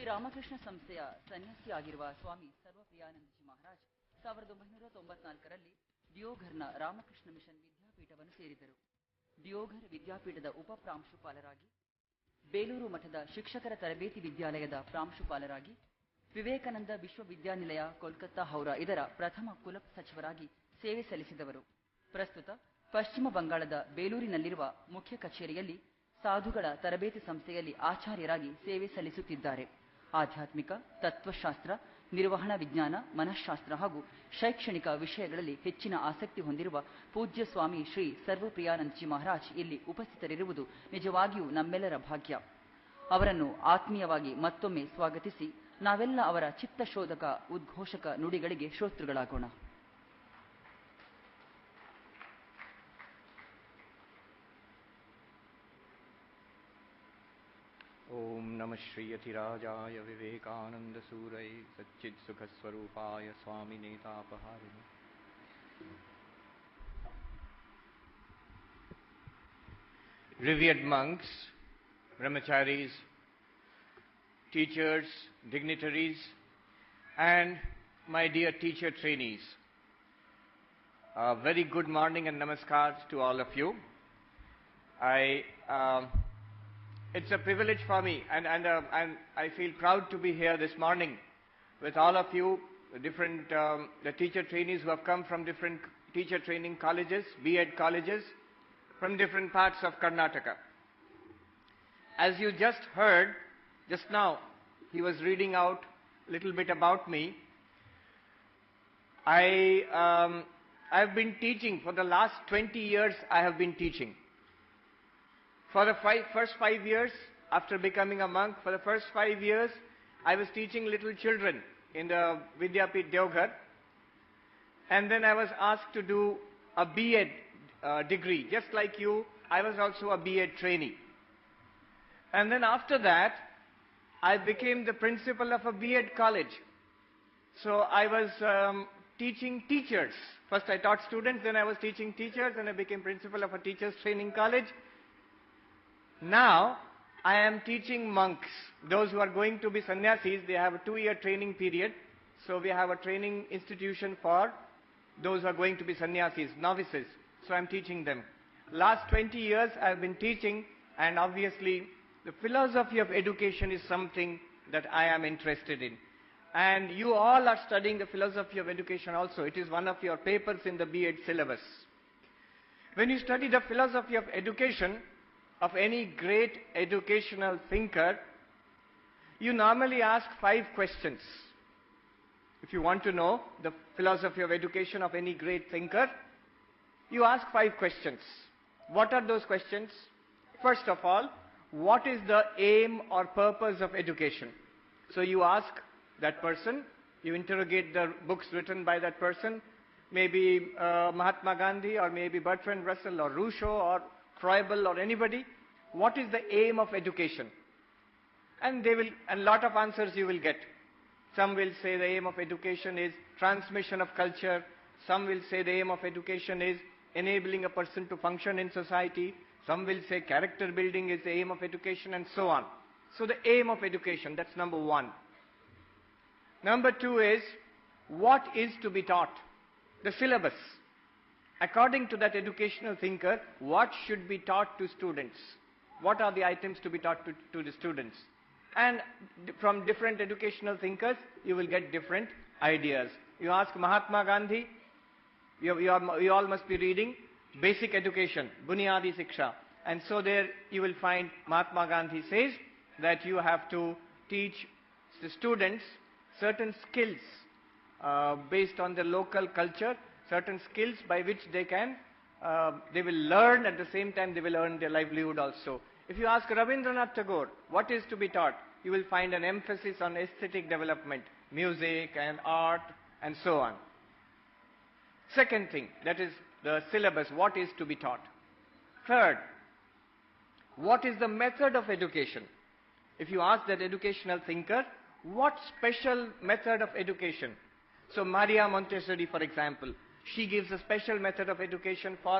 ಶ್ರೀ ರಾಮಕೃಷ್ಣ ಸಂಸ್ಥೆಯ ಸನ್ಯಾಸಿಯಾಗಿರುವ ಸ್ವಾಮಿ ಸರ್ವಪ್ರಿಯಾನಂದಜಿ ಮಹಾರಾಜ್ 1994ರಲ್ಲಿ ದಿಯೋಘರ್ನ ರಾಮಕೃಷ್ಣ ಮಿಷನ್ ವಿದ್ಯಾಪೀಠವನ್ನು ಸೇರಿದರು. ದಿಯೋಘರ್ ವಿದ್ಯಾಪೀಠದ ಉಪ ಪ್ರಾಂಶುಪಾಲರಾಗಿ, ಬೇಲೂರು ಮಠದ ಶಿಕ್ಷಕರ ತರಬೇತಿ ವಿದ್ಯಾಲಯದ ಪ್ರಾಂಶುಪಾಲರಾಗಿ, ವಿವೇಕಾನಂದ ವಿಶ್ವವಿದ್ಯಾನಿಲಯ ಕೋಲ್ಕತ್ತಾ ಹೌರಾ ಇದರ ಪ್ರಥಮ ಕುಲಪ್ ಸಚಿವರಾಗಿ ಸೇವೆ ಸಲ್ಲಿಸಿದವರು. ಪ್ರಸ್ತುತ ಪಶ್ಚಿಮ ಬಂಗಾಳದ ಬೇಲೂರಿನಲ್ಲಿರುವ ಮುಖ್ಯ ಕಚೇರಿಯಲ್ಲಿ ಸಾಧುಗಳ ತರಬೇತಿ ಸಂಸ್ಥೆಯಲ್ಲಿ ಆಚಾರ್ಯರಾಗಿ ಸೇವೆ ಸಲ್ಲಿಸುತ್ತಿದ್ದಾರೆ. ಆಧ್ಯಾತ್ಮಿಕ, ತತ್ವಶಾಸ್ತ್ರ, ನಿರ್ವಹಣಾ ವಿಜ್ಞಾನ, ಮನಃಶಾಸ್ತ್ರ ಹಾಗೂ ಶೈಕ್ಷಣಿಕ ವಿಷಯಗಳಲ್ಲಿ ಹೆಚ್ಚಿನ ಆಸಕ್ತಿ ಹೊಂದಿರುವ ಪೂಜ್ಯ ಸ್ವಾಮಿ ಶ್ರೀ ಸರ್ವಪ್ರಿಯಾನಂದಜಿ ಮಹಾರಾಜ್ ಇಲ್ಲಿ ಉಪಸ್ಥಿತರಿರುವುದು ನಿಜವಾಗಿಯೂ ನಮ್ಮೆಲ್ಲರ ಭಾಗ್ಯ. ಅವರನ್ನು ಆತ್ಮೀಯವಾಗಿ ಮತ್ತೊಮ್ಮೆ ಸ್ವಾಗತಿಸಿ ನಾವೆಲ್ಲ ಅವರ ಚಿತ್ತಶೋಧಕ ಉದ್ಘೋಷಕ ನುಡಿಗಳಿಗೆ ಶ್ರೋತೃಗಳಾಗೋಣ. ಓಂ ನಮಃ ಶ್ರೀಯತಿರಾಜಾಯ ವಿವೇಕಾನಂದ ಸೂರೈ ಸಚ್ಚಿತ್ ಸುಖ ಸ್ವರೂಪಾಯ ಸ್ವಾಮಿ ನೇತಾಪಹಾರಿಣಿ. Revered monks, brahmacharis, teachers, dignitaries, and my dear teacher trainees, a very good morning and namaskar to all of you. It's a privilege for me, and I feel proud to be here this morning with all of you, the teacher trainees who have come from different teacher training colleges, B.Ed colleges, from different parts of Karnataka. As you just heard, just now, he was reading out a little bit about me. I've been teaching for the last 20 years. I have been teaching. For the first 5 years, after becoming a monk, for the first 5 years, I was teaching little children in the Vidyapit Deoghar. And then I was asked to do a B.Ed degree. Just like you, I was also a B.Ed trainee. And then after that, I became the principal of a B.Ed college. So I was teaching teachers. First I taught students, then I was teaching teachers, and I became principal of a teachers training college. Now, I am teaching monks. Those who are going to be sannyasis, they have a 2-year training period. So we have a training institution for those who are going to be sannyasis, novices. So I'm teaching them. Last 20 years I have been teaching, and obviously the philosophy of education is something that I am interested in. And you all are studying the philosophy of education also. It is one of your papers in the B.Ed syllabus. When you study the philosophy of education, of any great educational thinker, you normally ask 5 questions. If you want to know the philosophy of education of any great thinker, you ask 5 questions. What are those questions? First of all, what is the aim or purpose of education? So you ask that person, you interrogate the books written by that person, maybe Mahatma Gandhi, or maybe Bertrand Russell, or Rousseau, or Froebel, or anybody. What is the aim of education? And a lot of answers you will get. Some will say the aim of education is transmission of culture. Some will say the aim of education is enabling a person to function in society. Some will say character building is the aim of education, and so on. So the aim of education, that's number 1. Number 2 is, what is to be taught? The syllabus. According to that educational thinker, what should be taught to students? What are the items to be taught to the students? And from different educational thinkers, you will get different ideas. You ask Mahatma Gandhi, you all must be reading Basic Education, Bunyadi Siksha. And so there you will find Mahatma Gandhi says that you have to teach the students certain skills based on the local culture, certain skills by which they will learn, at the same time they will earn their livelihood also. If you ask Rabindranath Tagore, what is to be taught? You will find an emphasis on aesthetic development, music and art and so on. Second thing, that is the syllabus, what is to be taught. Third, what is the method of education? If you ask that educational thinker, what special method of education? So Maria Montessori, for example, she gives a special method of education for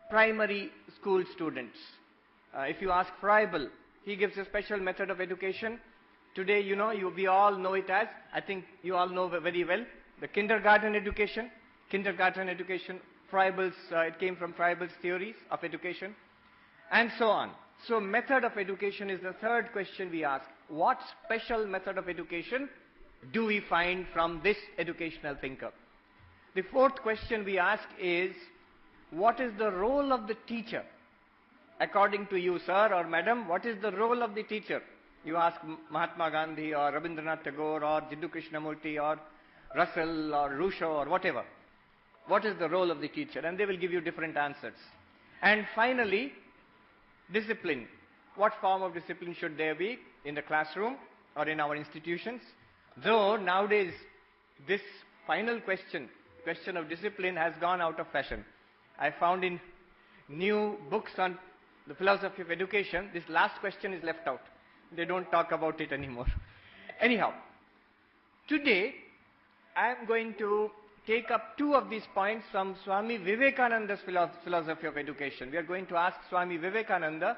primary school students. If you ask Froebel, he gives a special method of education Today, we all know it as, I think you all know very well, the kindergarten education. Kindergarten education, it came from Froebel's theories of education, and so on. So method of education is the third question we ask. What special method of education do we find from this educational thinker? The fourth question we ask is, what is the role of the teacher? According to you, sir or madam, what is the role of the teacher? You ask Mahatma Gandhi or Rabindranath Tagore or Jiddu Krishnamurti or Russell or Rousseau or whatever. What is the role of the teacher? And they will give you different answers. And finally, discipline. What form of discipline should there be in the classroom or in our institutions? Though nowadays this final question of discipline has gone out of fashion. I found in new books on the philosophy of education, this last question is left out. They don't talk about it anymore. Anyhow, today I am going to take up two of these points from Swami Vivekananda's philosophy of education. We are going to ask Swami Vivekananda,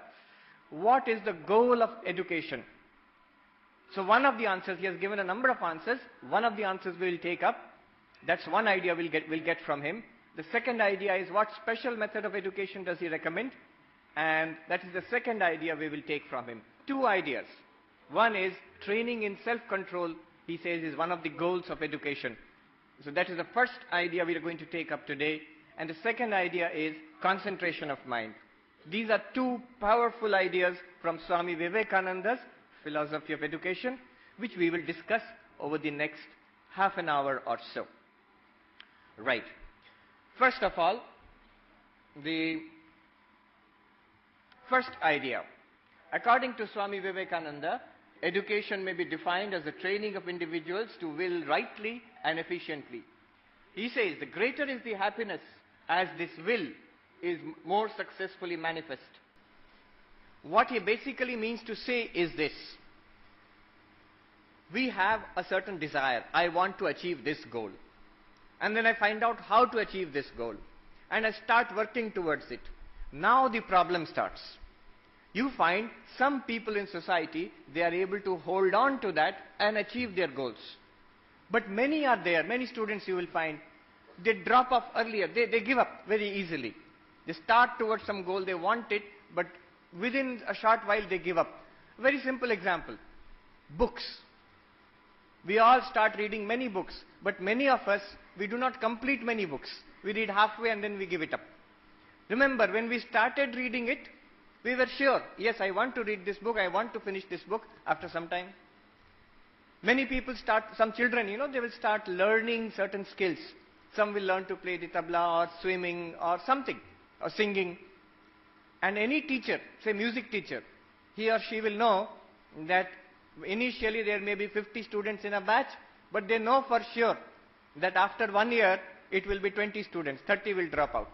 what is the goal of education? So one of the answers, he has given a number of answers. One of the answers we will take up. That's one idea we'll get from him. The second idea is, what special method of education does he recommend? And that is the second idea we will take from him. Two ideas. One is training in self-control, he says, is one of the goals of education. So that is the first idea we are going to take up today. And the second idea is concentration of mind. These are two powerful ideas from Swami Vivekananda's philosophy of education, which we will discuss over the next half an hour or so. Right. First of all, the first idea. According to Swami Vivekananda, education may be defined as the training of individuals to will rightly and efficiently. He says the greater is the happiness as this will is more successfully manifest. What he basically means to say is this. We have a certain desire. I want to achieve this goal. And then I find out how to achieve this goal. And I start working towards it. Now the problem starts. You find some people in society, they are able to hold on to that and achieve their goals. But many are there, many students you will find, they drop off earlier, they give up very easily. They start towards some goal, they want it, but within a short while they give up. Very simple example, books. We all start reading many books, but many of us, we do not complete many books. We read halfway and then we give it up. Remember, when we started reading it, we were sure, yes, I want to read this book, I want to finish this book after some time. Many people start, some children, they will start learning certain skills. Some will learn to play the tabla or swimming or something, or singing. And any teacher, say music teacher, he or she will know that initially there may be 50 students in a batch, but they know for sure that after 1 year, it will be 20 students, 30 will drop out.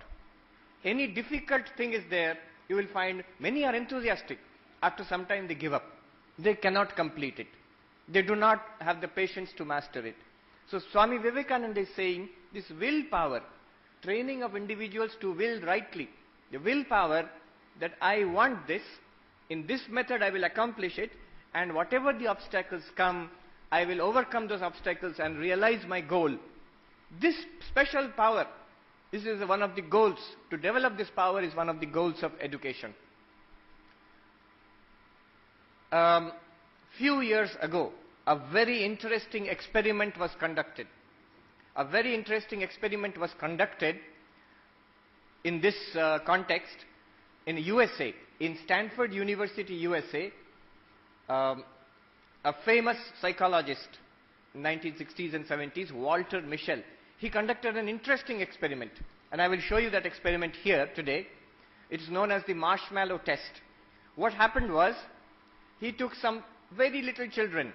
Any difficult thing is there, you will find many are enthusiastic. After some time they give up. They cannot complete it. They do not have the patience to master it. So Swami Vivekananda is saying this willpower, training of individuals to will rightly, the willpower that I want this, in this method I will accomplish it, and whatever the obstacles come, I will overcome those obstacles and realize my goal. This special power, this is one of the goals. To develop this power is one of the goals of education. Few years ago, a very interesting experiment was conducted. A very interesting experiment was conducted in this context in USA, in Stanford University, USA. A famous psychologist in 1960s and 70s, Walter Mischel, he conducted an interesting experiment, and I will show you that experiment here today. It is known as the Marshmallow test. What happened was, he took some very little children,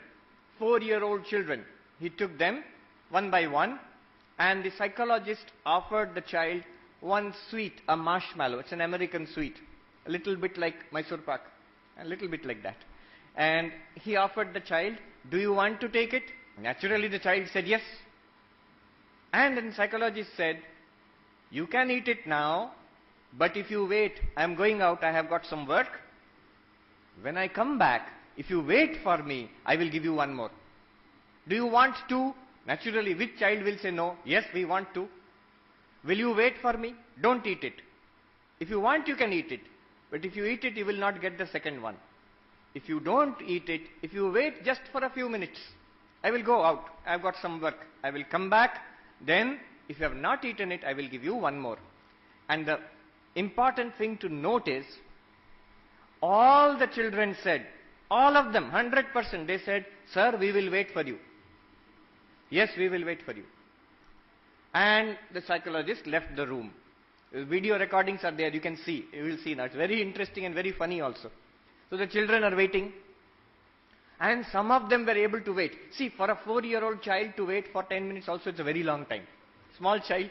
4-year-old children. He took them one by one, and the psychologist offered the child one sweet, a marshmallow. It's an American sweet, a little bit like Mysore pak, a little bit like that. And he offered the child, do you want to take it? Naturally the child said yes. And then the psychologist said, you can eat it now, but if you wait, I am going out, I have got some work. When I come back, If you wait for me, I will give you one more. Do you want to? Naturally, which child will say no? Yes, we want to. Will you wait for me? Don't eat it. If you want, you can eat it. But if you eat it, you will not get the second one. If you don't eat it, if you wait just for a few minutes, I will go out. I've got some work. I will come back. Then, if you have not eaten it, I will give you one more. And the important thing to note is, all the children said, all of them, 100%, they said, sir, we will wait for you. Yes, we will wait for you. And the psychologist left the room. Video recordings are there, you can see, you will see now. It's very interesting and very funny also. So the children are waiting. And some of them were able to wait. See, for a 4-year-old child to wait for 10 minutes also, it's a very long time. Small child.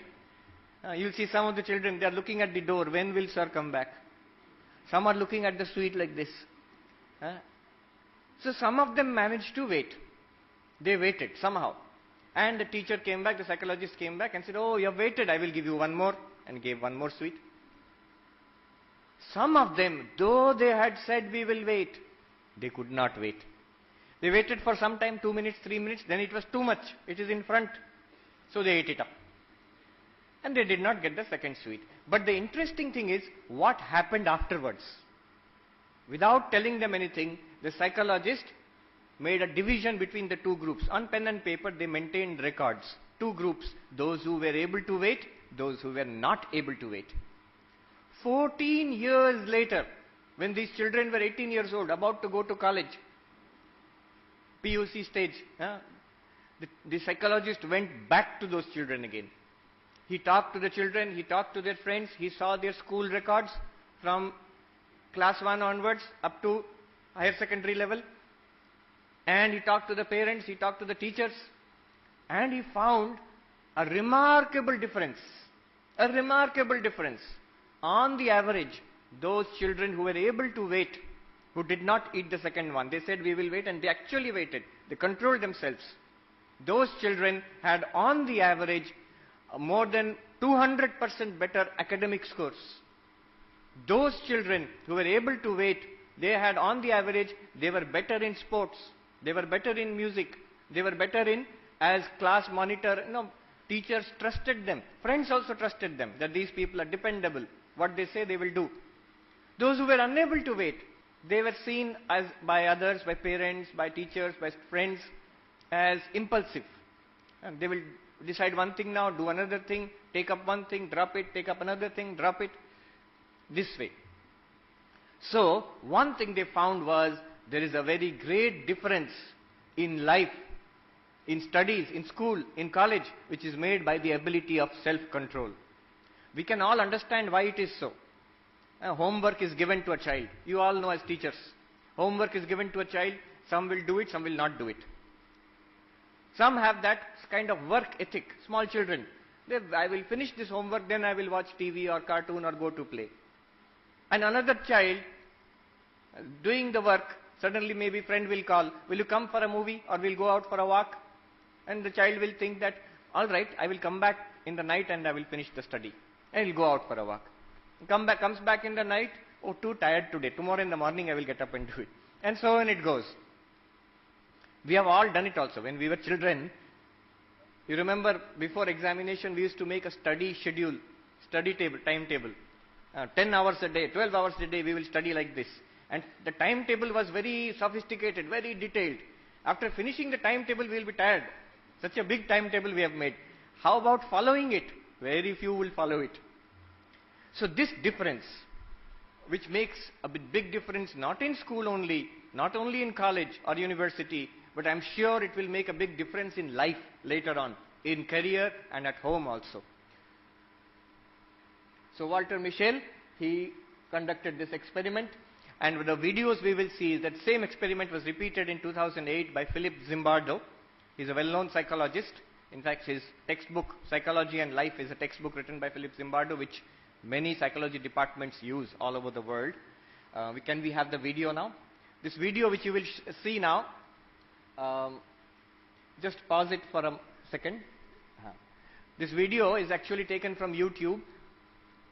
You'll see some of the children, they are looking at the door. When will sir come back? Some are looking at the sweet like this. So some of them managed to wait. They waited somehow. And the teacher came back, the psychologist came back and said, oh, you have waited, I will give you one more. And gave one more sweet. Some of them, though they had said we will wait, they could not wait. They waited for some time, 2 minutes, 3 minutes, then it was too much. It is in front. So they ate it up. And they did not get the second sweet. But the interesting thing is, what happened afterwards? Without telling them anything, the psychologist made a division between the two groups. On pen and paper, they maintained records. Two groups, those who were able to wait, those who were not able to wait. 14 years later, when these children were 18 years old, about to go to college, PUC stage, the psychologist went back to those children again. He talked to the children, he talked to their friends, he saw their school records from class 1 onwards up to higher secondary level. And he talked to the parents, he talked to the teachers, and he found a remarkable difference. A remarkable difference. On the average, those children who were able to wait, who did not eat the second one, they said we will wait, and they actually waited. They controlled themselves. Those children had on the average more than 200% better academic scores. Those children who were able to wait, they had on the average, they were better in sports, they were better in music, they were better in, as class monitor, teachers trusted them, friends also trusted them, that these people are dependable, what they say they will do. Those who were unable to wait, they were seen as by others, by parents, by teachers, by friends, as impulsive. And they will decide one thing now, do another thing, take up one thing, drop it, take up another thing, drop it, this way. So, one thing they found was, there is a very great difference in life, in studies, in school, in college, which is made by the ability of self-control. We can all understand why it is so. Homework is given to a child. You all know as teachers. Homework is given to a child, some will do it, some will not do it. Some have that kind of work ethic, small children. I will finish this homework, then I will watch TV or cartoon or go to play. And another child, doing the work, suddenly maybe friend will call, will you come for a movie or we'll go out for a walk? And the child will think that, all right, I will come back in the night and I will finish the study. And he'll go out for a walk. Comes back in the night, oh, too tired today. Tomorrow in the morning I will get up and do it. And so on it goes. We have all done it also. When we were children, you remember before examination we used to make a study schedule, timetable. 10 hours a day, 12 hours a day we will study like this. And the timetable was very sophisticated, very detailed. After finishing the timetable we will be tired. Such a big timetable we have made. How about following it? Very few will follow it. So this difference, which makes a big difference not in school only, not only in college or university, but I'm sure it will make a big difference in life later on, in career and at home also. So Walter Mischel, he conducted this experiment, and the videos we will see, that same experiment was repeated in 2008 by Philip Zimbardo. He's a well-known psychologist. In fact, his textbook, Psychology and Life, is a textbook written by Philip Zimbardo, which many psychology departments use all over the world. Can we have the video now? This video which you will see now, just pause it for a second. This video is actually taken from YouTube.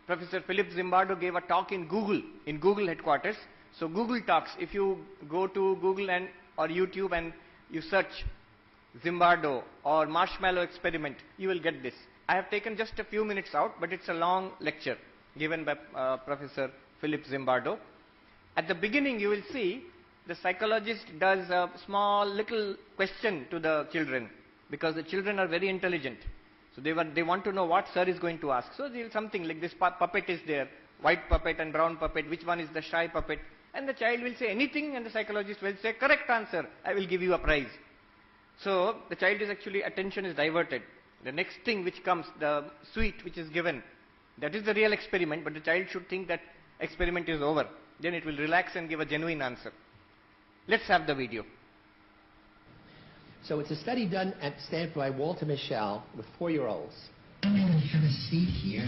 Professor Philip Zimbardo gave a talk in Google headquarters. So Google Talks, if you go to Google or YouTube and you search Zimbardo or Marshmallow experiment, you will get this. I have taken just a few minutes out, but it's a long lecture given by Professor Philip Zimbardo. At the beginning, you will see the psychologist does a small little question to the children, because the children are very intelligent. So they want to know what sir is going to ask. So they'll something like this puppet is there, white puppet and brown puppet, which one is the shy puppet? And the child will say anything and the psychologist will say, correct answer, I will give you a prize. So the child is actually, attention is diverted. The next thing which comes, the sweet which is given, that is the real experiment, but the child should think that experiment is over. Then it will relax and give a genuine answer. Let's have the video. So it's a study done at Stanford by Walter Mischel with 4-year-olds. Oh, have a seat here.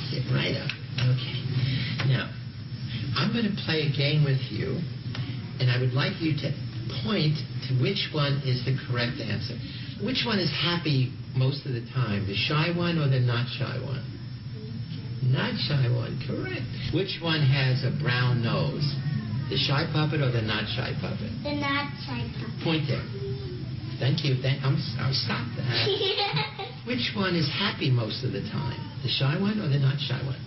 Sit right up. Okay. Now, I'm going to play a game with you, and I would like you to point to which one is the correct answer. Which one is happy most of the time, the shy one or the not shy one? Not shy one, correct. Which one has a brown nose, the shy puppet or the not shy puppet? The not shy puppet. Point there. Thank you. I'll stop that. Which one is happy most of the time, the shy one or the not shy one?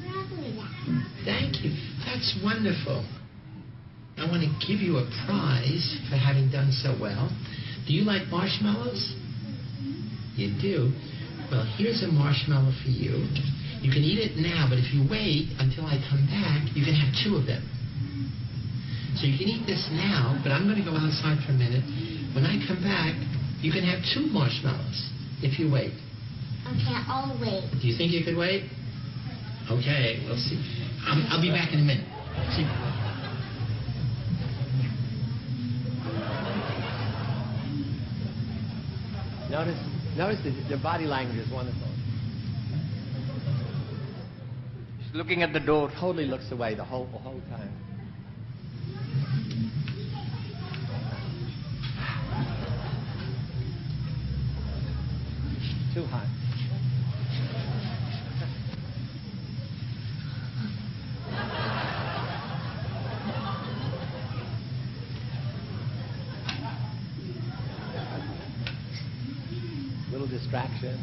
Probably that. Thank you. That's wonderful. I want to give you a prize for having done so well. Do you like marshmallows? You do? Well, here's a marshmallow for you. You can eat it now, but if you wait until I come back, you can have 2 of them. So you can eat this now, but I'm going to go outside for a minute. When I come back, you can have 2 marshmallows if you wait. Okay, I'll wait. Do you think you could wait? Okay, we'll see. I'll be back in a minute. See. Notice the body language is wonderful. She's looking at the door. Totally looks away the whole time. Too hot. Little distraction.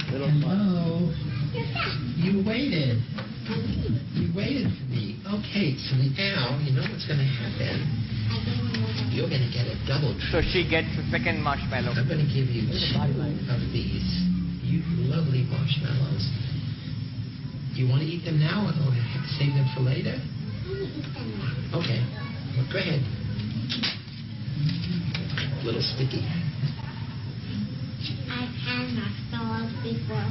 Hello. You waited. You waited for me. Okay, so now you know what's going to happen. You're going to get a double treat. So she gets the second marshmallow. I'm going to give you 2 of these. You lovely marshmallows. Do you want to eat them now or save them for later? Okay. Well, go ahead. A little sticky. I've had marshmallows before.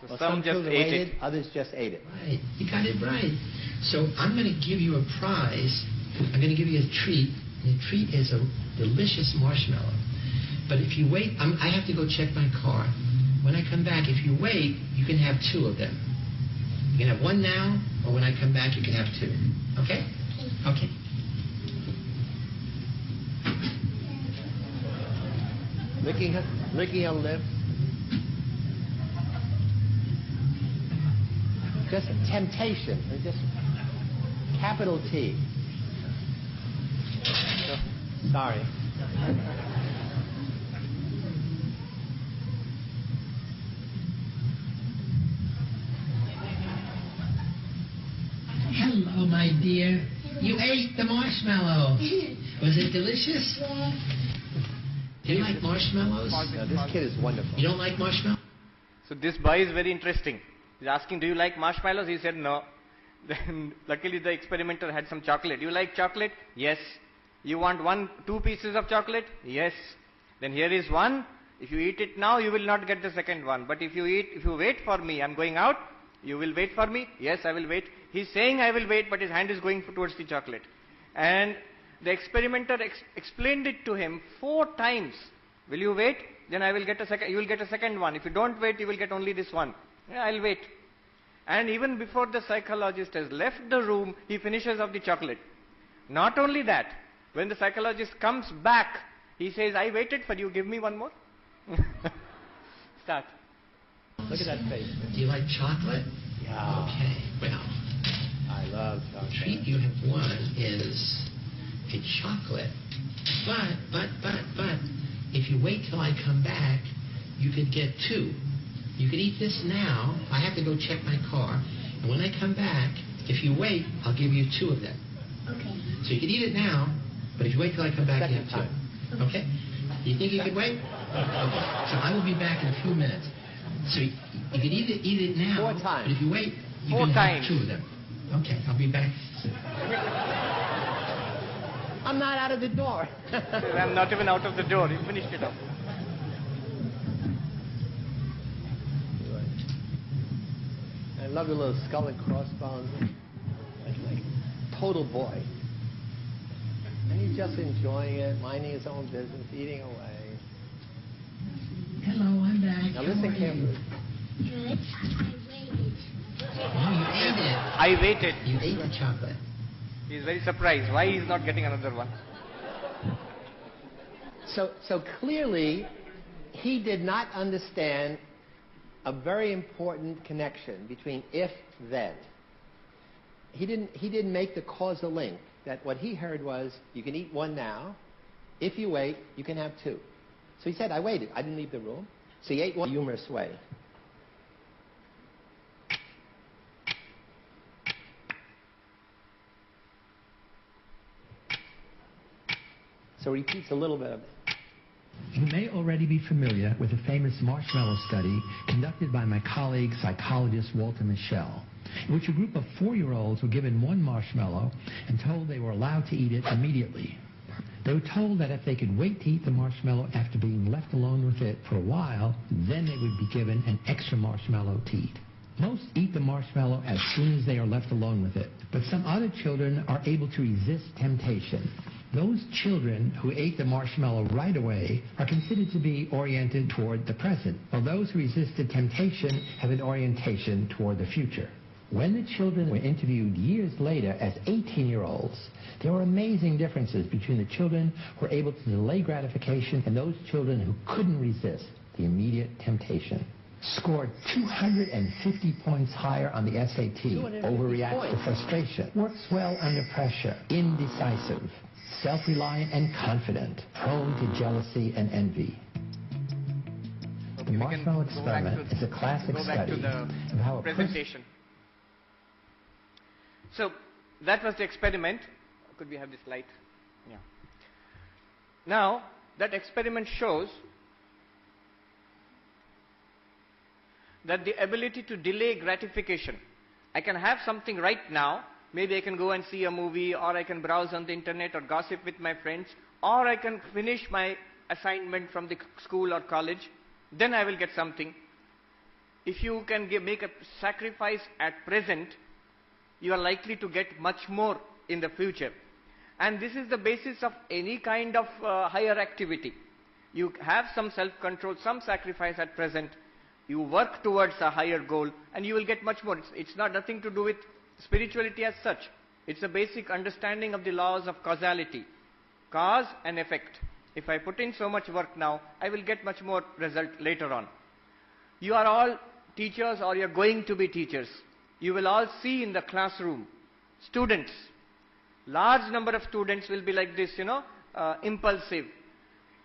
So Well, some just children ate waited, it. others just ate it. Right. You got it right. So I'm going to give you a prize. I'm going to give you a treat. And the treat is a delicious marshmallow. But if you wait, I have to go check my car. When I come back, if you wait, you can have 2 of them. You can have 1 now, or when I come back, you can have 2. Okay? Okay. Licking her lips. Just temptation. Just capital T. Sorry. Hello, my dear. You ate the marshmallow. Was it delicious? Do you like marshmallows? No, this kid is wonderful. You don't like marshmallows? So this boy is very interesting. He's asking, do you like marshmallows? He said no. Then luckily the experimenter had some chocolate. You like chocolate? Yes. You want 2 pieces of chocolate? Yes. Then here is 1. If you eat it now, you will not get the second one. But if you wait for me, I'm going out, you will wait for me? Yes, I will wait. He's saying I will wait, but his hand is going towards the chocolate. And The experimenter explained it to him 4 times. Will you wait? Then I will get a second, you will get a second one. If you don't wait, you will get only this one. Yeah, I'll wait. And even before the psychologist has left the room, he finishes off the chocolate. Not only that, when the psychologist comes back, he says, I waited for you, give me one more. Start. Look at that face. Do you like chocolate? Yeah. Okay, well, I love the chocolate. treat you have won is a chocolate. But, if you wait till I come back, you could get 2. You could eat this now. I have to go check my car. And when I come back, if you wait, I'll give you 2 of them. Okay. So you could eat it now, but if you wait till I come back, you Second have 2. Okay? You think you could wait? Okay. So I will be back in a few minutes. So you could eat it now. 4 times. But if you wait, you 4 can times. have 2 of them. Okay, I'll be back. I'm not out of the door. I'm not even out of the door. He finished it off. I love your little skull and crossbones. Like total boy. And he's just enjoying it, minding his own business, eating away. Hello, I'm back. Now listen carefully. Good. I waited. Oh, you ate it. I waited. You ate the chocolate. He's very surprised. Why he's not getting another one? So clearly, he did not understand a very important connection between if-then. He didn't make the causal link that what he heard was, you can eat 1 now. If you wait, you can have 2. So he said, I waited. I didn't leave the room. So he ate 1 in a humorous way. So he repeats a little bit of it. You may already be familiar with the famous Marshmallow study conducted by my colleague, psychologist Walter Mischel, in which a group of 4-year-olds were given 1 marshmallow and told they were allowed to eat it immediately. They were told that if they could wait to eat the marshmallow after being left alone with it for a while, then they would be given an extra marshmallow to eat. Most eat the marshmallow as soon as they are left alone with it, but some other children are able to resist temptation. Those children who ate the marshmallow right away are considered to be oriented toward the present, while those who resisted temptation have an orientation toward the future. When the children were interviewed years later as 18-year-olds, there were amazing differences between the children who were able to delay gratification and those children who couldn't resist the immediate temptation. Scored 250 points higher on the SAT, overreacts to frustration, works well under pressure, indecisive, self-reliant and confident, prone to jealousy and envy. The marshmallow experiment is a classic study of how a presentation. So that was the experiment. Could we have this light? Yeah. Now that experiment shows that the ability to delay gratification. I can have something right now. Maybe I can go and see a movie, or I can browse on the internet or gossip with my friends, or I can finish my assignment from the school or college. Then I will get something. If you can make a sacrifice at present, you are likely to get much more in the future. And this is the basis of any kind of higher activity. You have some self-control, some sacrifice at present. You work towards a higher goal, and you will get much more. It's not nothing to do with spirituality as such. It's a basic understanding of the laws of causality. Cause and effect. If I put in so much work now, I will get much more result later on. You are all teachers, or you are going to be teachers. You will all see in the classroom, students, large number of students will be like this, impulsive.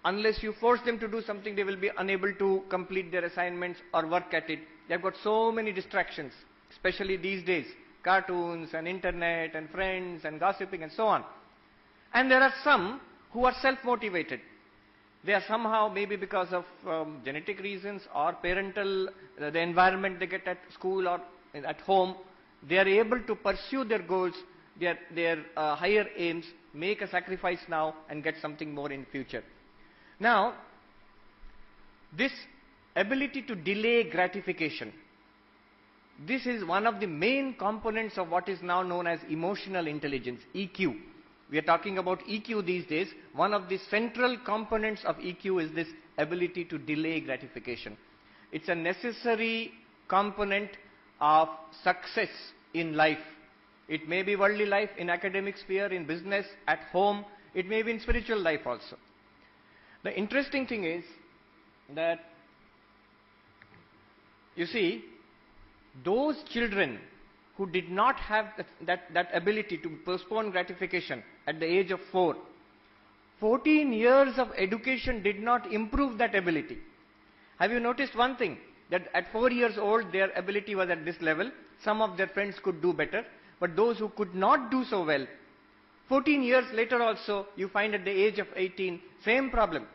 Unless you force them to do something, they will be unable to complete their assignments or work at it. They have got so many distractions, especially these days. Cartoons and internet and friends and gossiping and so on. And there are some who are self-motivated. They are somehow, maybe because of genetic reasons or parental, the environment they get at school or at home, they are able to pursue their goals, their higher aims, make a sacrifice now and get something more in future. Now, this ability to delay gratification, this is one of the main components of what is now known as emotional intelligence, EQ. we are talking about EQ these days, one of the central components of EQ is this ability to delay gratification. It's a necessary component of success in life. It may be worldly life, in academic sphere, in business, at home. It may be in spiritual life also. The interesting thing is that, you see, those children who did not have that ability to postpone gratification at the age of 4, 14 years of education did not improve that ability. Have you noticed one thing? That at 4 years old, their ability was at this level. Some of their friends could do better. But those who could not do so well, 14 years later also, you find at the age of 18, same problem.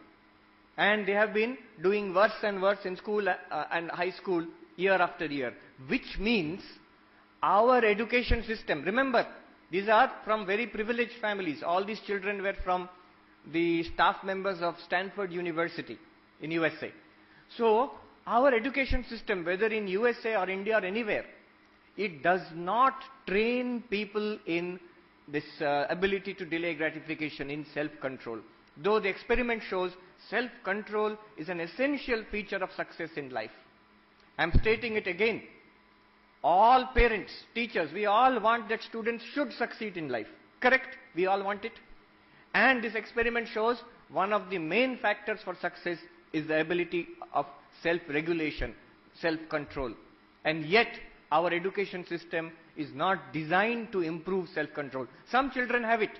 And they have been doing worse and worse in school and high school year after year. Which means our education system, remember, these are from very privileged families. All these children were from the staff members of Stanford University in USA. So, our education system, whether in USA or India or anywhere, it does not train people in this ability to delay gratification, in self-control. Though the experiment shows self-control is an essential feature of success in life. I am stating it again. All parents, teachers, we all want that students should succeed in life. Correct? We all want it. And this experiment shows one of the main factors for success is the ability of self-regulation, self-control. And yet, our education system is not designed to improve self-control. Some children have it.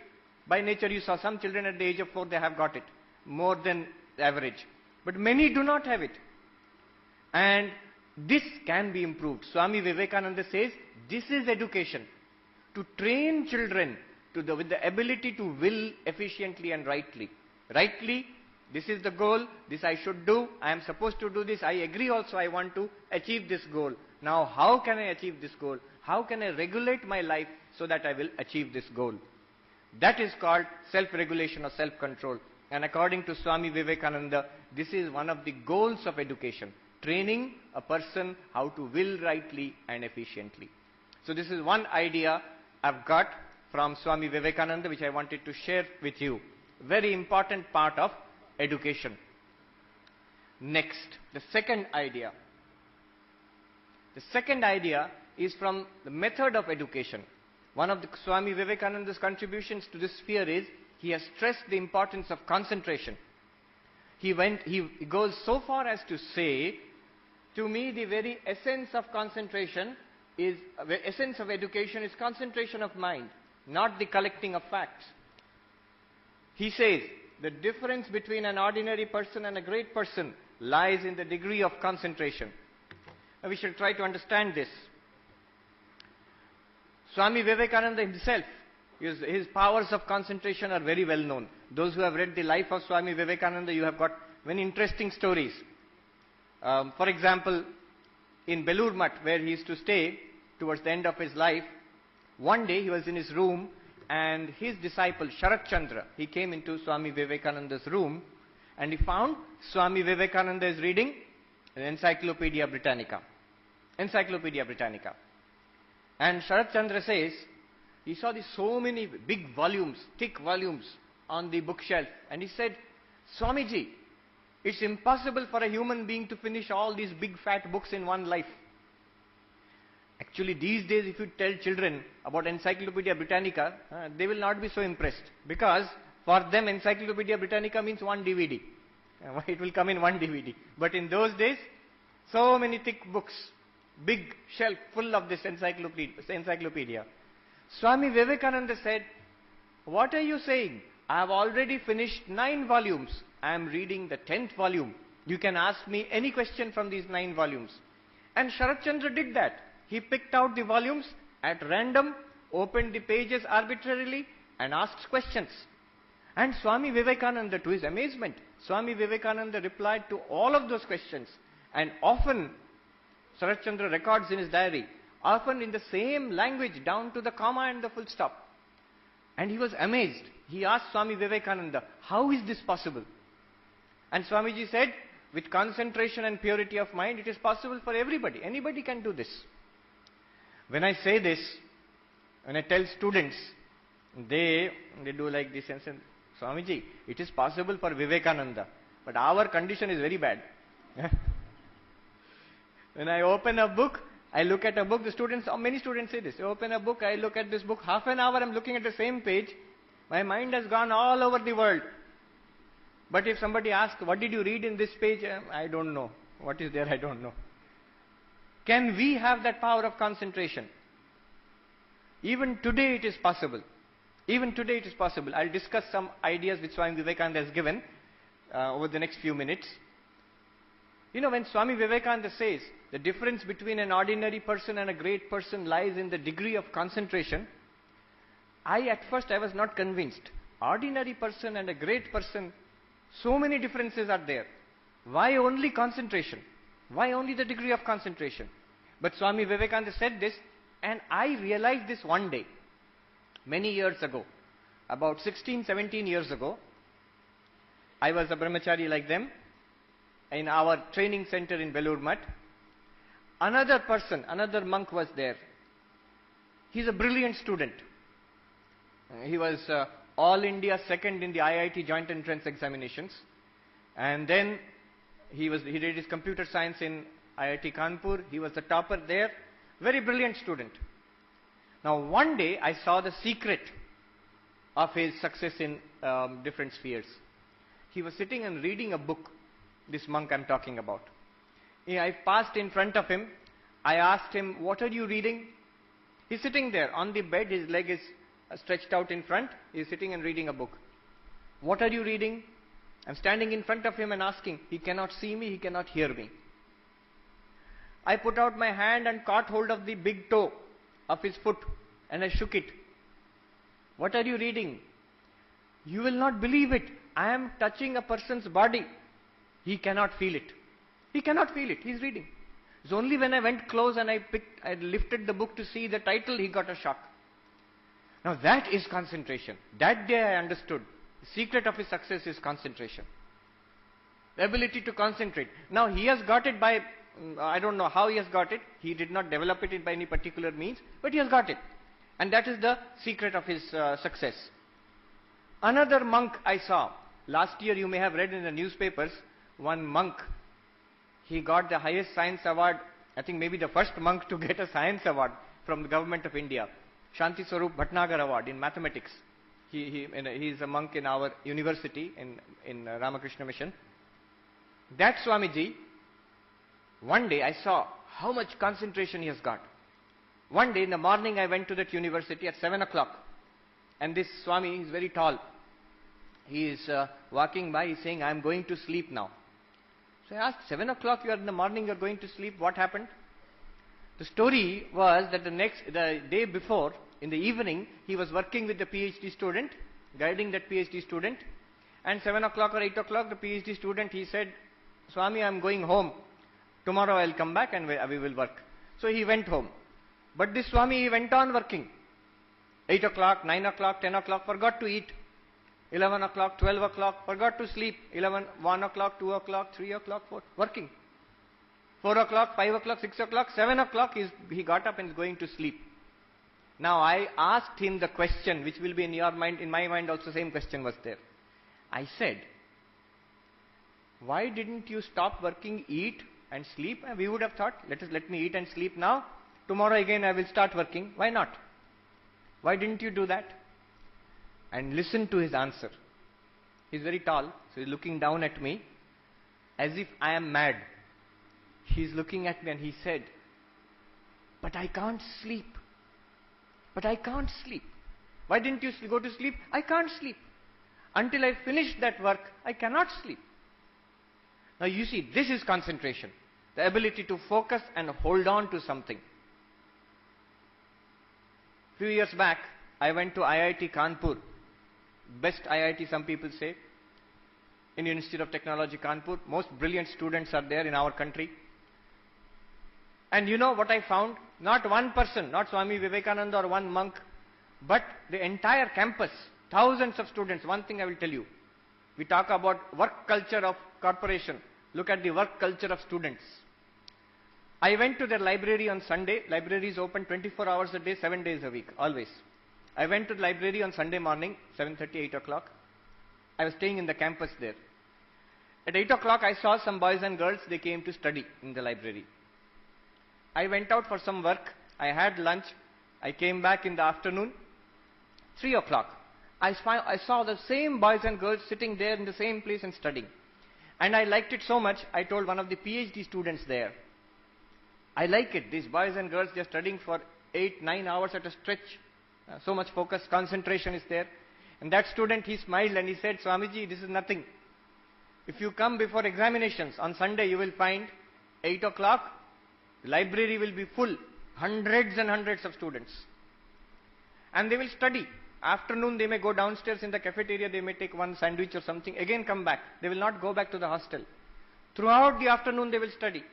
By nature, you saw some children at the age of 4, they have got it. More than average. But many do not have it. And this can be improved. Swami Vivekananda says, this is education. To train children with the ability to will efficiently and rightly. Rightly, this is the goal, this I should do, I am supposed to do this, I agree also I want to achieve this goal. Now how can I achieve this goal? How can I regulate my life so that I will achieve this goal? That is called self-regulation or self-control. And according to Swami Vivekananda, this is one of the goals of education. Training a person how to will rightly and efficiently. So this is one idea I've got from Swami Vivekananda which I wanted to share with you. Very important part of education. Next, the second idea. The second idea is from the method of education. One of the Swami Vivekananda's contributions to this sphere is he has stressed the importance of concentration. He goes so far as to say, to me the very essence of concentration is, the essence of education is concentration of mind, not the collecting of facts. He says, the difference between an ordinary person and a great person lies in the degree of concentration. Now we shall try to understand this. Swami Vivekananda himself, his powers of concentration are very well known. Those who have read the life of Swami Vivekananda, you have got many interesting stories. For example, in Belur Mutt, where he used to stay towards the end of his life, one day he was in his room and his disciple Sharat Chandra, he came into Swami Vivekananda's room and he found Swami Vivekananda is reading an Encyclopedia Britannica. Encyclopedia Britannica. And Sharat Chandra says, he saw so many big volumes, thick volumes on the bookshelf, and he said, Swamiji, it's impossible for a human being to finish all these big fat books in one life. Actually, these days, if you tell children about Encyclopedia Britannica, they will not be so impressed, because for them Encyclopedia Britannica means one DVD. It will come in one DVD. But in those days, so many thick books, big shelf full of this encyclopedia. Swami Vivekananda said, what are you saying? I have already finished 9 volumes. I am reading the 10th volume. You can ask me any question from these 9 volumes. And Sharat Chandra did that. He picked out the volumes at random, opened the pages arbitrarily and asked questions. And Swami Vivekananda, to his amazement, Swami Vivekananda replied to all of those questions. And often, Sharat Chandra records in his diary, often in the same language down to the comma and the full stop. And he was amazed. He asked Swami Vivekananda, how is this possible? And Swamiji said, with concentration and purity of mind, it is possible for everybody. Anybody can do this. When I say this, when I tell students, They do like this and say, Swamiji, it is possible for Vivekananda, but our condition is very bad. When I open a book, I look at a book, many students say this, I open a book, I look at this book, half an hour I'm looking at the same page, my mind has gone all over the world. But if somebody asks, what did you read in this page? I don't know. What is there? I don't know. Can we have that power of concentration? Even today it is possible. Even today it is possible. I'll discuss some ideas which Swami Vivekananda has given over the next few minutes. You know, when Swami Vivekananda says the difference between an ordinary person and a great person lies in the degree of concentration, at first I was not convinced. Ordinary person and a great person, so many differences are there. Why only concentration? Why only the degree of concentration? But Swami Vivekananda said this, and I realized this one day, many years ago, about 16, 17 years ago. I was a brahmachari like them, in our training center in Belur Math. Another person, another monk was there. He's a brilliant student. He was All India second in the IIT joint entrance examinations. And then he did his computer science in IIT Kanpur. He was the topper there. Very brilliant student. Now one day I saw the secret of his success in different spheres. He was sitting and reading a book, this monk I'm talking about. I passed in front of him. I asked him, what are you reading? He's sitting there on the bed, his leg is stretched out in front. He's sitting and reading a book. What are you reading? I'm standing in front of him and asking. He cannot see me, he cannot hear me. I put out my hand and caught hold of the big toe of his foot and I shook it. What are you reading? You will not believe it. I am touching a person's body. He cannot feel it. He cannot feel it. He's reading. It's only when I went close and I lifted the book to see the title, he got a shock. Now that is concentration. That day I understood. The secret of his success is concentration. The ability to concentrate. Now he has got it by, I don't know how he has got it. He did not develop it by any particular means, but he has got it. And that is the secret of his success. Another monk I saw. Last year you may have read in the newspapers, one monk, he got the highest science award, I think maybe the first monk to get a science award from the government of India. Shanti Swarup Bhatnagar Award in mathematics. He is a monk in our university in Ramakrishna Mission. That Swamiji, one day I saw how much concentration he has got. One day in the morning I went to that university at 7 o'clock. And this Swami is very tall. He is walking by, he is saying, I am going to sleep now. So I asked, 7 o'clock you are in the morning, you are going to sleep, what happened? The story was that the day before, in the evening, he was working with the PhD student, guiding that PhD student. And 7 o'clock or 8 o'clock, the PhD student, he said, Swami, I am going home. Tomorrow I will come back and we will work. So he went home. But this Swami, he went on working. 8 o'clock, 9 o'clock, 10 o'clock, forgot to eat. 11 o'clock, 12 o'clock, forgot to sleep. 1 o'clock, 2 o'clock, 3 o'clock, 4, working. 4 o'clock, 5 o'clock, 6 o'clock, 7 o'clock, he got up and is going to sleep. Now I asked him the question, which will be in your mind, in my mind also same question was there. I said, why didn't you stop working, eat and sleep? And we would have thought, let me eat and sleep now. Tomorrow again I will start working. Why not? Why didn't you do that? And listen to his answer. He's very tall, so he's looking down at me as if I am mad. He's looking at me and he said, but I can't sleep. But I can't sleep. Why didn't you go to sleep? I can't sleep. Until I finish that work, I cannot sleep. Now you see, this is concentration. The ability to focus and hold on to something. Few years back, I went to IIT Kanpur. Best IIT, some people say. Indian Institute of Technology, Kanpur. Most brilliant students are there in our country. And you know what I found? Not one person, not Swami Vivekananda or one monk, but the entire campus, thousands of students. One thing I will tell you. We talk about work culture of corporation. Look at the work culture of students. I went to their library on Sunday. Library is open 24 hours a day, 7 days a week, always. I went to the library on Sunday morning, 7:30, 8 o'clock. I was staying in the campus there. At 8 o'clock, I saw some boys and girls, they came to study in the library. I went out for some work. I had lunch. I came back in the afternoon. 3 o'clock. I saw the same boys and girls sitting there in the same place and studying. And I liked it so much, I told one of the PhD students there, I like it. These boys and girls, they're studying for 8, 9 hours at a stretch. So much focus, concentration is there. And that student, he smiled and he said, Swamiji, this is nothing. If you come before examinations on Sunday, you will find 8 o'clock, the library will be full, hundreds and hundreds of students. And they will study. Afternoon, they may go downstairs in the cafeteria, they may take one sandwich or something, again come back. They will not go back to the hostel. Throughout the afternoon, they will study.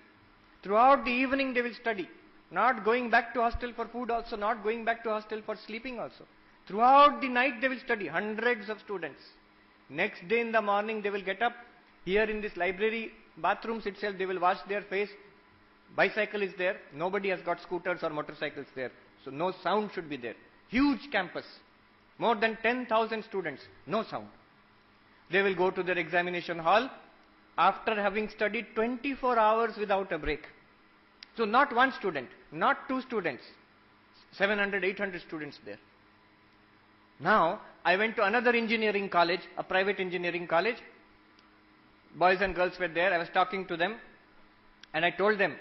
Throughout the evening, they will study. Not going back to hostel for food also, not going back to hostel for sleeping also. Throughout the night, they will study, hundreds of students. Next day in the morning, they will get up. Here in this library, bathrooms itself, they will wash their face. Bicycle is there. Nobody has got scooters or motorcycles there. So no sound should be there. Huge campus. More than 10,000 students. No sound. They will go to their examination hall after having studied 24 hours without a break. So not one student, not two students. 700, 800 students there. Now, I went to another engineering college, a private engineering college. Boys and girls were there. I was talking to them. And I told them,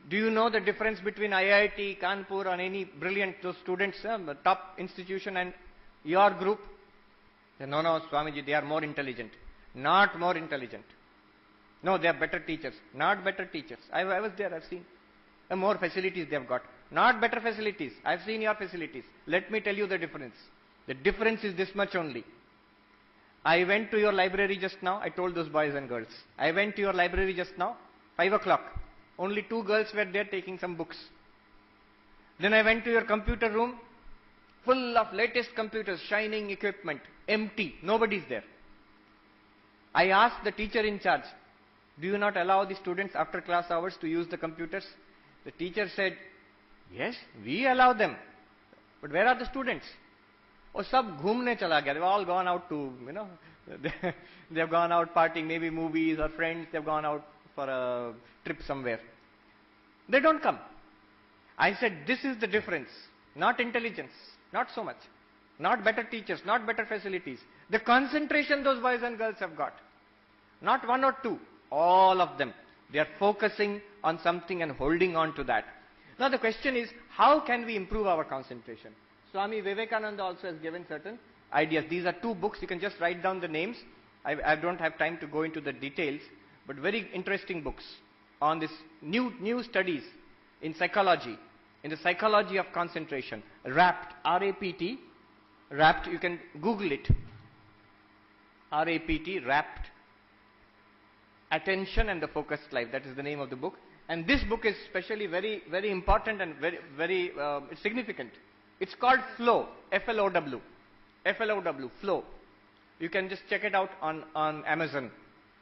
do you know the difference between IIT, Kanpur, or any brilliant those students, top institution, and your group? They said, no, Swamiji, they are more intelligent. Not more intelligent. No, they are better teachers. Not better teachers. I was there, I've seen. More facilities they have got. Not better facilities. I've seen your facilities. Let me tell you the difference. The difference is this much only. I went to your library just now. I told those boys and girls. I went to your library just now, 5 o'clock. Only 2 girls were there taking some books. Then I went to your computer room, full of latest computers, shining equipment, empty, nobody's there. I asked the teacher in charge, do you not allow the students after class hours to use the computers? The teacher said, yes, we allow them. But where are the students? Oh, sab ghumne chala gaya. They've all gone out to, they have gone out partying, maybe movies or friends, they've gone out for a trip somewhere. They don't come. I said, this is the difference. Not intelligence, not so much. Not better teachers, not better facilities. The concentration those boys and girls have got. Not 1 or 2, all of them. They are focusing on something and holding on to that. Now the question is, how can we improve our concentration? Swami Vivekananda also has given certain ideas. These are 2 books, you can just write down the names. I don't have time to go into the details, but very interesting books on this new studies in psychology, in the psychology of concentration. RAPT, R-A-P-T, RAPT, you can Google it. R-A-P-T, RAPT, Attention and the Focused Life, that is the name of the book. And this book is especially very, very important and very significant. It's called Flow, F-L-O-W, F-L-O-W, Flow. You can just check it out on Amazon.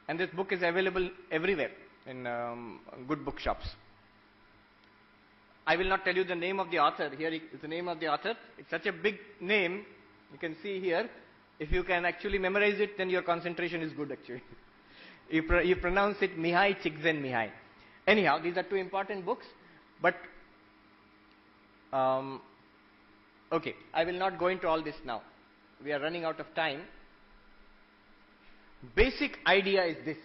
And this book is available everywhere in good bookshops. I will not tell you the name of the author. Here is the name of the author. It's such a big name. You can see here. If you can actually memorize it, then your concentration is good actually. You pronounce it Mihai Csikszentmihalyi. Anyhow, these are 2 important books. But, okay, I will not go into all this now. We are running out of time. Basic idea is this.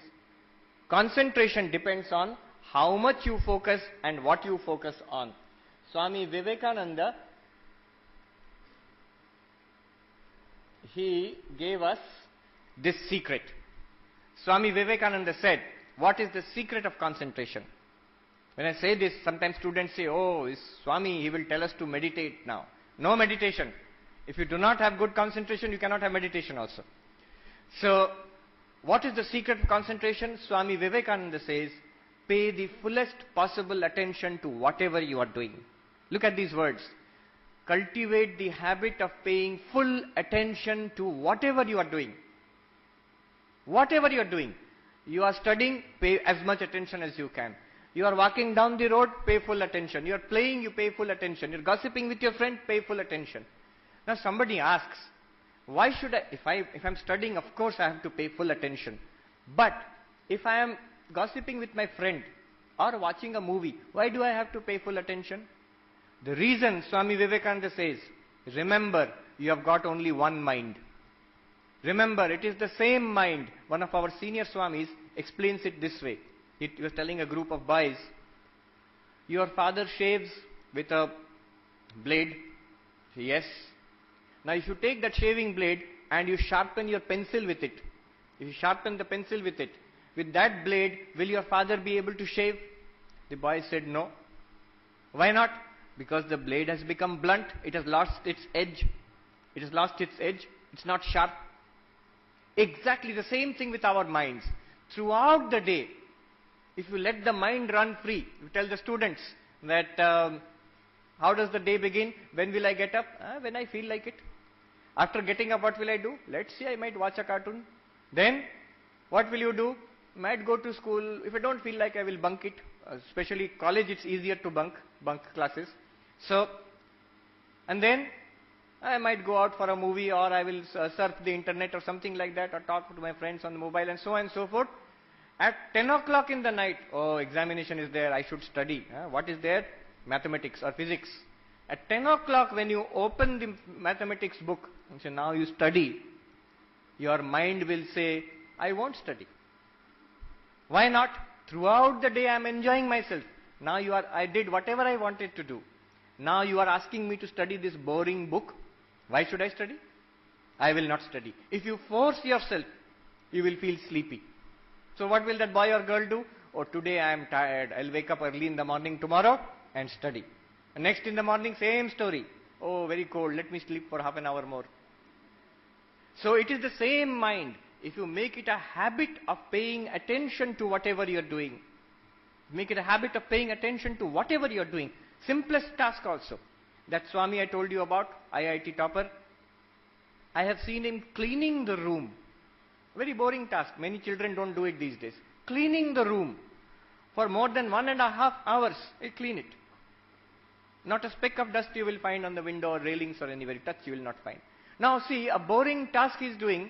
Concentration depends on how much you focus and what you focus on. Swami Vivekananda, he gave us this secret. Swami Vivekananda said, what is the secret of concentration? When I say this, sometimes students say, oh, is Swami, he will tell us to meditate now. No meditation. If you do not have good concentration, you cannot have meditation also. So, what is the secret of concentration? Swami Vivekananda says, pay the fullest possible attention to whatever you are doing. Look at these words. Cultivate the habit of paying full attention to whatever you are doing. Whatever you are doing. You are studying, pay as much attention as you can. You are walking down the road, pay full attention. You are playing, you pay full attention. You are gossiping with your friend, pay full attention. Now somebody asks, why should I, if I'm studying, of course I have to pay full attention. But if I am gossiping with my friend or watching a movie, why do I have to pay full attention? The reason, Swami Vivekananda says, remember, you have got only one mind. Remember, it is the same mind. One of our senior Swamis explains it this way. He was telling a group of boys, your father shaves with a blade. Yes. Now if you take that shaving blade and you sharpen your pencil with it, if you sharpen the pencil with it, with that blade, will your father be able to shave? The boy said no. Why not? Because the blade has become blunt, it has lost its edge. It has lost its edge, it's not sharp. Exactly the same thing with our minds. Throughout the day, if you let the mind run free, you tell the students that how does the day begin? When will I get up? When I feel like it. After getting up, what will I do? Let's see, I might watch a cartoon. Then, what will you do? Might go to school. If I don't feel like, I will bunk it. Especially college, it's easier to bunk classes. So, and then I might go out for a movie, or I will surf the internet or something like that, or talk to my friends on the mobile, and so on and so forth. At 10 o'clock in the night, oh, examination is there, I should study. What is there? Mathematics or physics. At 10 o'clock, when you open the mathematics book and say, now you study, your mind will say, I won't study. Why not? Throughout the day I am enjoying myself. Now I did whatever I wanted to do. Now you are asking me to study this boring book. Why should I study? I will not study. If you force yourself, you will feel sleepy. So what will that boy or girl do? Oh, today I am tired. I'll wake up early in the morning tomorrow and study. And next in the morning, same story. Oh, very cold. Let me sleep for half an hour more. So it is the same mind. If you make it a habit of paying attention to whatever you are doing, make it a habit of paying attention to whatever you are doing. Simplest task also. That Swami I told you about, IIT topper, I have seen him cleaning the room. Very boring task. Many children don't do it these days. Cleaning the room. For more than 1.5 hours, he'll clean it. Not a speck of dust you will find on the window or railings or anywhere you touch, you will not find. Now see, a boring task he is doing,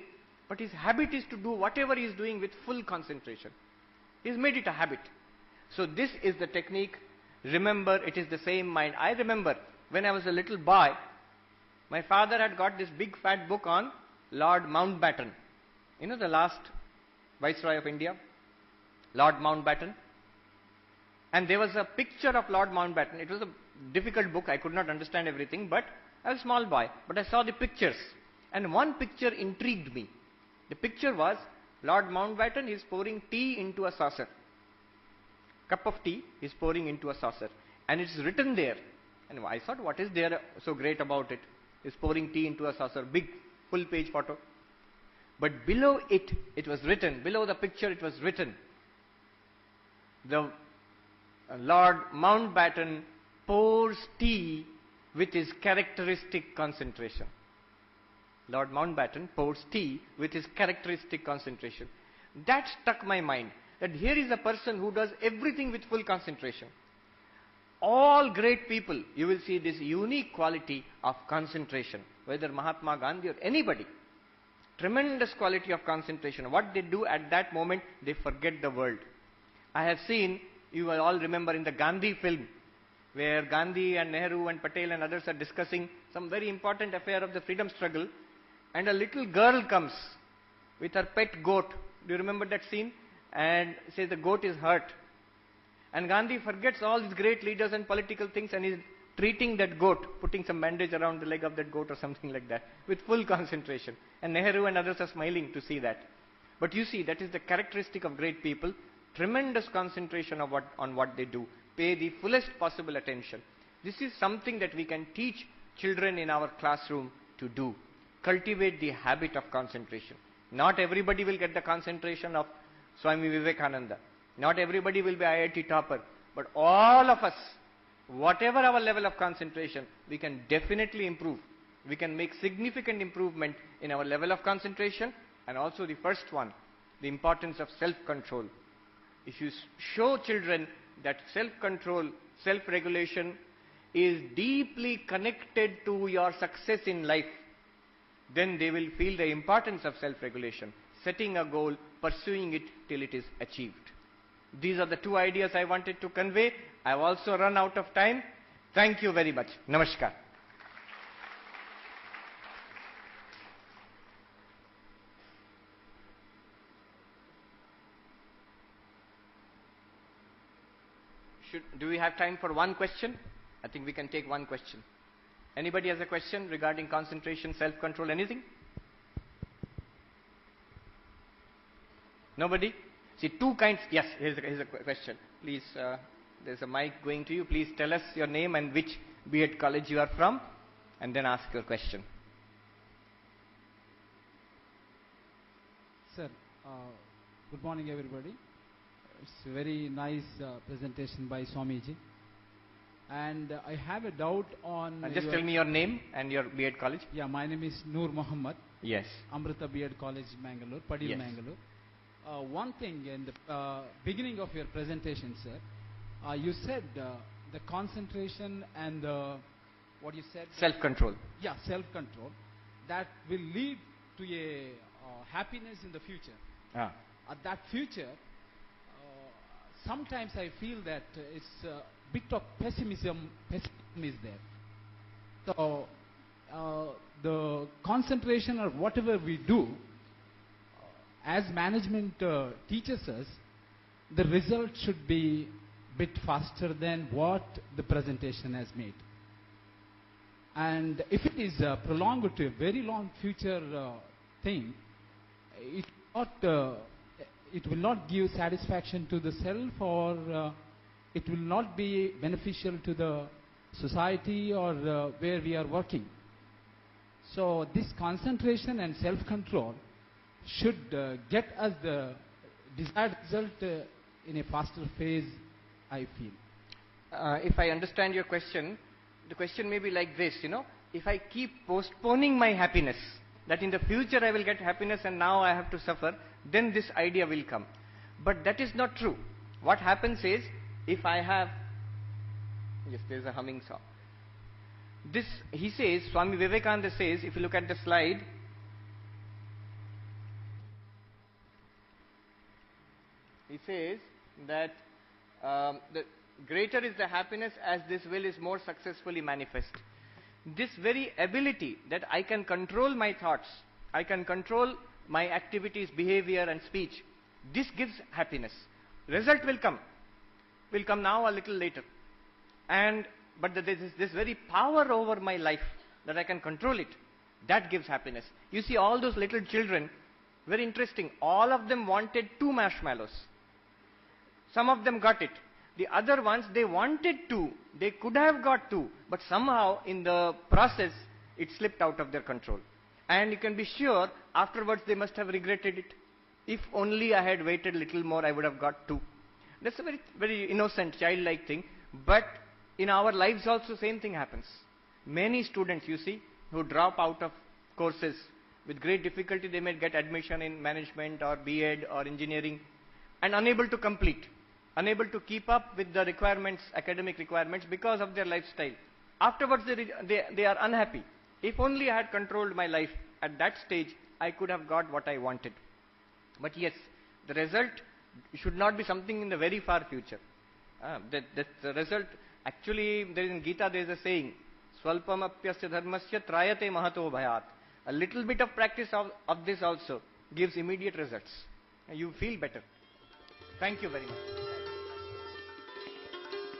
but his habit is to do whatever he is doing with full concentration. He has made it a habit. So this is the technique. Remember, it is the same mind. I remember when I was a little boy, my father had got this big fat book on Lord Mountbatten. You know, the last Viceroy of India, Lord Mountbatten. And there was a picture of Lord Mountbatten. It was a difficult book. I could not understand everything, but I was a small boy. But I saw the pictures. And one picture intrigued me. The picture was Lord Mountbatten is pouring tea into a saucer. Cup of tea is pouring into a saucer. And it's written there. And I thought, what is there so great about it? He's pouring tea into a saucer. Big, full page photo. But below it, it was written, below the picture it was written, the Lord Mountbatten pours tea with his characteristic concentration. Lord Mountbatten pours tea with his characteristic concentration. That struck my mind, that here is a person who does everything with full concentration. All great people, you will see this unique quality of concentration, whether Mahatma Gandhi or anybody. Tremendous quality of concentration. What they do at that moment, they forget the world. I have seen, you will all remember in the Gandhi film, where Gandhi and Nehru and Patel and others are discussing some very important affair of the freedom struggle, and a little girl comes with her pet goat. Do you remember that scene? And says the goat is hurt. And Gandhi forgets all these great leaders and political things and is treating that goat, putting some bandage around the leg of that goat or something like that, with full concentration. And Nehru and others are smiling to see that. But you see, that is the characteristic of great people, tremendous concentration of on what they do, pay the fullest possible attention. This is something that we can teach children in our classroom to do. Cultivate the habit of concentration. Not everybody will get the concentration of Swami Vivekananda. Not everybody will be IIT topper. But all of us, whatever our level of concentration, we can definitely improve. We can make significant improvement in our level of concentration. And also the first one, the importance of self-control. If you show children that self-control, self-regulation is deeply connected to your success in life, then they will feel the importance of self-regulation, setting a goal, pursuing it till it is achieved. These are the two ideas I wanted to convey. I have also run out of time. Thank you very much. Namaskar. Do we have time for one question? I think we can take one question. Anybody has a question regarding concentration, self-control, anything? Nobody? See, two kinds. Yes, here's a question. Please, there's a mic going to you. Please tell us your name and which B.Ed college you are from, and then ask your question. Sir, good morning everybody. It's a very nice presentation by Swamiji. And I have a doubt on... just tell me your name and your B.Ed college. Yeah, my name is Noor Muhammad. Yes. Amrita B.Ed College, Mangalore, Padil, Yes. Mangalore. One thing in the beginning of your presentation, sir, you said the concentration and what you said? Self-control. Yeah, self-control. That will lead to a happiness in the future. Ah. At that future, sometimes I feel that it's a bit of pessimism is there. So, the concentration or whatever we do, as management teaches us, the result should be a bit faster than what the presentation has made. And if it is prolonged to a very long future thing, it will not give satisfaction to the self, or it will not be beneficial to the society or where we are working. So this concentration and self-control should get us the desired result in a faster phase, I feel. If I understand your question, the question may be like this, if I keep postponing my happiness, that in the future I will get happiness and now I have to suffer, then this idea will come. But that is not true. What happens is, if I have, yes, there is a humming song. This, he says, Swami Vivekananda says, if you look at the slide, he says that the greater is the happiness as this will is more successfully manifest. This very ability that I can control my thoughts, I can control my activities, behavior and speech, this gives happiness. Result will come now a little later. But there is this very power over my life that I can control it. That gives happiness. You see all those little children, very interesting, all of them wanted 2 marshmallows. Some of them got it. The other ones, they wanted 2. They could have got 2, but somehow in the process, it slipped out of their control. And you can be sure, afterwards they must have regretted it. If only I had waited a little more, I would have got 2. That's a very, very innocent, childlike thing. But in our lives also, same thing happens. Many students, you see, who drop out of courses with great difficulty, they may get admission in management or B.Ed or engineering, and unable to complete, unable to keep up with the requirements, academic requirements, because of their lifestyle. Afterwards, they are unhappy. If only I had controlled my life at that stage, I could have got what I wanted. But yes, the result should not be something in the very far future. That the result, actually, there is in Gita, there is a saying, Swalpamapyasya dharmasya trayate mahato bhayat. A little bit of practice of this also gives immediate results. You feel better. Thank you very much.